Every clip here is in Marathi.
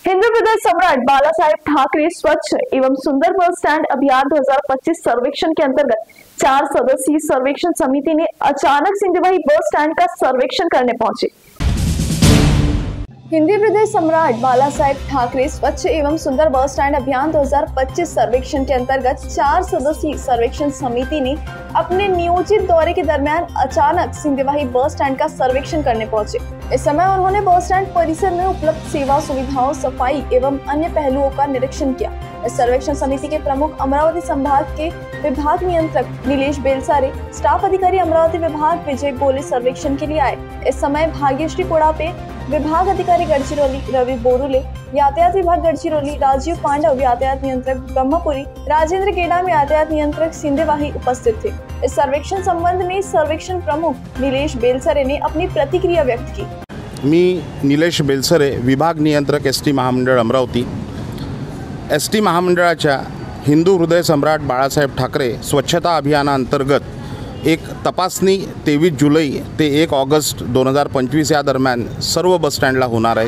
हिंदू हृदय सम्राट बालासाहेब ठाकरे स्वच्छ एवं सुंदर बस स्टैंड अभियान 2025 सर्वेक्षण के अंतर्गत 4 सदस्यीय सर्वेक्षण समिति ने अचानक सिंधुवाही बस स्टैंड का सर्वेक्षण करने पहुंची। हिंदी हृदय सम्राट बालासाहेब ठाकरे स्वच्छ एवं सुंदर बस स्टैंड अभियान 2025 सर्वेक्षण के अंतर्गत 4 सदस्यीय सर्वेक्षण समिति ने अपने नियोजित दौरे के दरमियान अचानक सिंधुवाही बस स्टैंड का सर्वेक्षण करने पहुंचे। इस समय उन्होंने बस स्टैंड परिसर में उपलब्ध सेवा सुविधाओं, सफाई एवं अन्य पहलुओं का निरीक्षण किया। इस सर्वेक्षण समिति के प्रमुख अमरावती संभाग के विभाग नियंत्रक नीलेश बेलसारे, स्टाफ अधिकारी अमरावती विभाग विजय गोले सर्वेक्षण के लिए आए। इस समय भाग्यश्री कोड़ापे, विभाग अधिकारी गढ़चिरौली रवि बोरुले, यातायात विभाग गढ़चिरौली राजीव पांडव, यातायात नियंत्रक ब्रह्मपुरी, राजेंद्र गेडाम, यातायात नियंत्रक सिंधुवाही उपस्थित थे। इस सर्वेक्षण संबंध में सर्वेक्षण प्रमुख नीलेश बेलसरे ने अपनी प्रतिक्रिया व्यक्त की। मी नीलेश बेलसरे, विभाग नियंत्रक एसटी महामंडळ अमरावती। एसटी महामंडळाच्या हिंदू हृदय सम्राट बाळासाहेब ठाकरे स्वच्छता अभियानाअंतर्गत एक तपासणी 23 जुलै ते 1 ऑगस्ट 2025 या दरम्यान सर्व बस स्टँडला होणार आहे।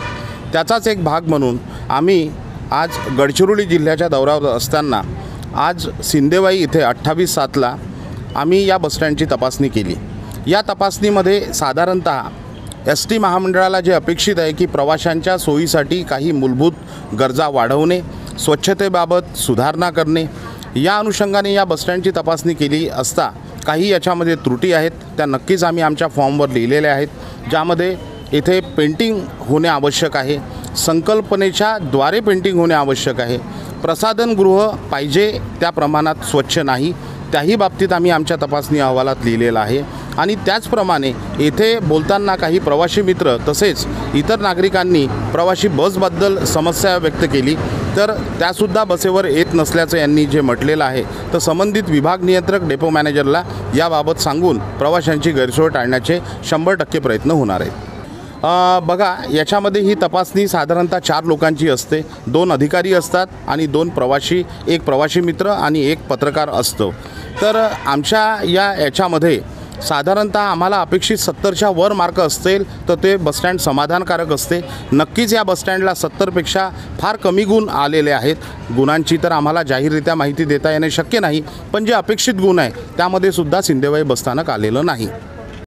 त्याचाच एक भाग म्हणून आम्ही आज गडचिरोली जिल्ह्याच्या दौऱ्यावर असताना आज सिंधुवाही इथे 28/7ला आम्ही या बस स्टँडची तपासणी केली। या तपासणीमध्ये साधारणतः एसटी महामंडळाला जे अपेक्षित आहे की प्रवाशांच्या सोयीसाठी काही मूलभूत गरजा वाढवणे, स्वच्छतेबाबत सुधारणा करणे, या अनुषंगाने या बस स्टँडची तपासणी केली असता काही याच्यामध्ये त्रुटी आहेत, त्या नक्कीच आम्ही आमच्या फॉर्मवर लिहिलेल्या आहेत, ज्यामध्ये इथे पेंटिंग होणे आवश्यक आहे, संकल्पनेच्या द्वारे पेंटिंग होणे आवश्यक आहे, प्रसाधनगृह पाहिजे त्या प्रमाणात स्वच्छ नाही, त्याही बाबतीत आम्ही आमच्या तपासणी अहवालात लिहिलेलं आहे। आणि त्याचप्रमाणे येथे बोलताना काही प्रवासी मित्र तसेच इतर नागरिकांनी प्रवासी बसबद्दल समस्या व्यक्त केली, तर त्यासुद्धा बसेवर येत नसल्याचं यांनी जे म्हटलेलं आहे, तर संबंधित विभाग नियंत्रक डेपो मॅनेजरला याबाबत सांगून प्रवाशांची गैरसोय टाळण्याचे 100% प्रयत्न होणार आहेत। बघा, याच्यामध्ये ही तपासणी साधारणतः 4 लोकांची असते, 2 अधिकारी असतात आणि 2 प्रवासी, एक प्रवासी मित्र आणि एक पत्रकार असतो। तर आमच्या याच्यामध्ये साधारणतः आम्हाला अपेक्षित 70च्या वर मार्क असतील तर ते बसस्टँड समाधानकारक असते। नक्कीच या बसस्टँडला 70पेक्षा फार कमी गुण आलेले आहेत। गुणांची तर आम्हाला जाहीररित्या माहिती देता येणे शक्य नाही, पण जे अपेक्षित गुण आहे त्यामध्ये सुद्धा सिंधुवाही बसस्थानक आलेलं नाही।